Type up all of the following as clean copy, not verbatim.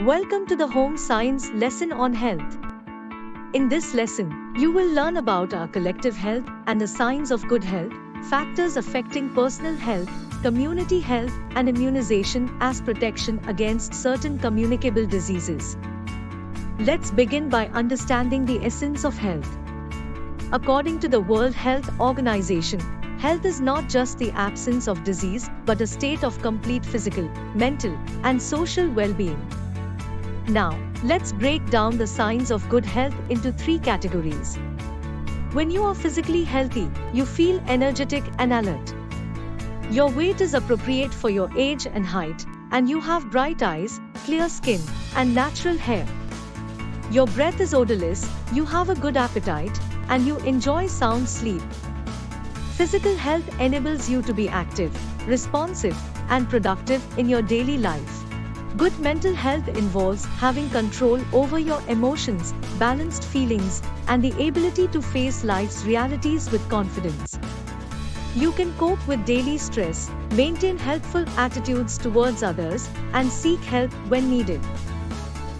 Welcome to the Home Science lesson on health. In this lesson, you will learn about our collective health and the signs of good health, factors affecting personal health, community health, and immunization as protection against certain communicable diseases. Let's begin by understanding the essence of health. According to the World Health Organization, health is not just the absence of disease, but a state of complete physical, mental, and social well-being. Now, let's break down the signs of good health into three categories. When you are physically healthy, you feel energetic and alert. Your weight is appropriate for your age and height, and you have bright eyes, clear skin, and natural hair. Your breath is odorless, you have a good appetite, and you enjoy sound sleep. Physical health enables you to be active, responsive, and productive in your daily life. Good mental health involves having control over your emotions, balanced feelings, and the ability to face life's realities with confidence. You can cope with daily stress, maintain helpful attitudes towards others, and seek help when needed.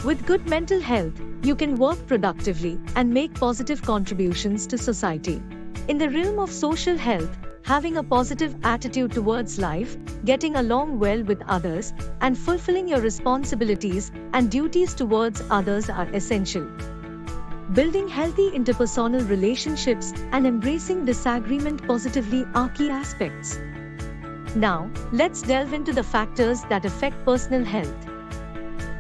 With good mental health, you can work productively and make positive contributions to society. In the realm of social health, having a positive attitude towards life, getting along well with others, and fulfilling your responsibilities and duties towards others are essential. Building healthy interpersonal relationships and embracing disagreement positively are key aspects. Now, let's delve into the factors that affect personal health.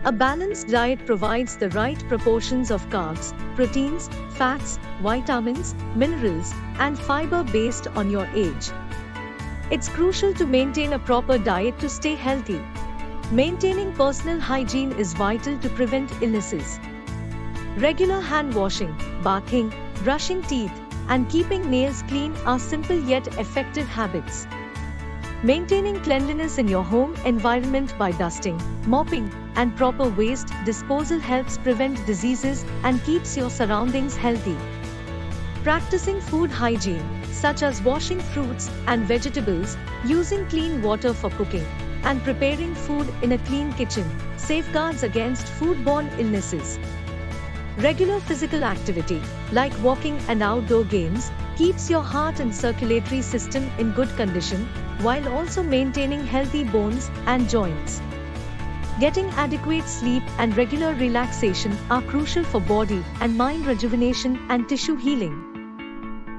A balanced diet provides the right proportions of carbs, proteins, fats, vitamins, minerals, and fiber based on your age. It's crucial to maintain a proper diet to stay healthy. Maintaining personal hygiene is vital to prevent illnesses. Regular hand washing, bathing, brushing teeth, and keeping nails clean are simple yet effective habits. Maintaining cleanliness in your home environment by dusting, mopping, and proper waste disposal helps prevent diseases and keeps your surroundings healthy. Practicing food hygiene, such as washing fruits and vegetables, using clean water for cooking, and preparing food in a clean kitchen, safeguards against foodborne illnesses. Regular physical activity, like walking and outdoor games, keeps your heart and circulatory system in good condition, while also maintaining healthy bones and joints. Getting adequate sleep and regular relaxation are crucial for body and mind rejuvenation and tissue healing.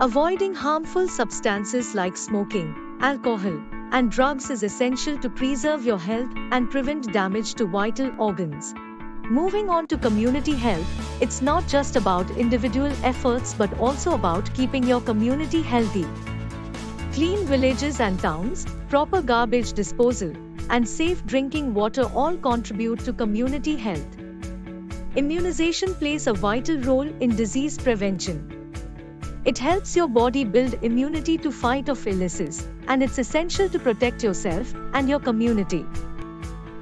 Avoiding harmful substances like smoking, alcohol, and drugs is essential to preserve your health and prevent damage to vital organs. Moving on to community health, it's not just about individual efforts but also about keeping your community healthy. Clean villages and towns, proper garbage disposal, and safe drinking water all contribute to community health. Immunization plays a vital role in disease prevention. It helps your body build immunity to fight off illnesses, and it's essential to protect yourself and your community.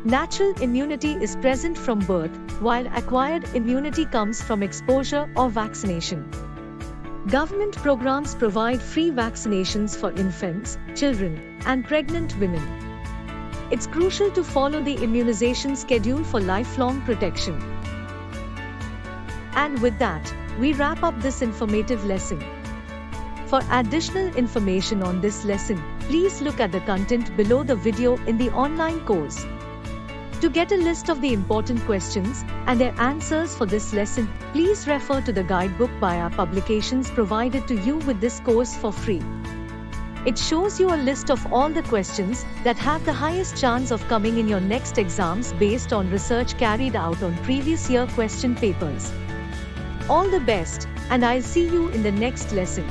Natural immunity is present from birth, while acquired immunity comes from exposure or vaccination. Government programs provide free vaccinations for infants, children, and pregnant women. It's crucial to follow the immunization schedule for lifelong protection. And with that, we wrap up this informative lesson. For additional information on this lesson, please look at the content below the video in the online course. To get a list of the important questions and their answers for this lesson, please refer to the guidebook by our publications provided to you with this course for free. It shows you a list of all the questions that have the highest chance of coming in your next exams based on research carried out on previous year question papers. All the best, and I'll see you in the next lesson.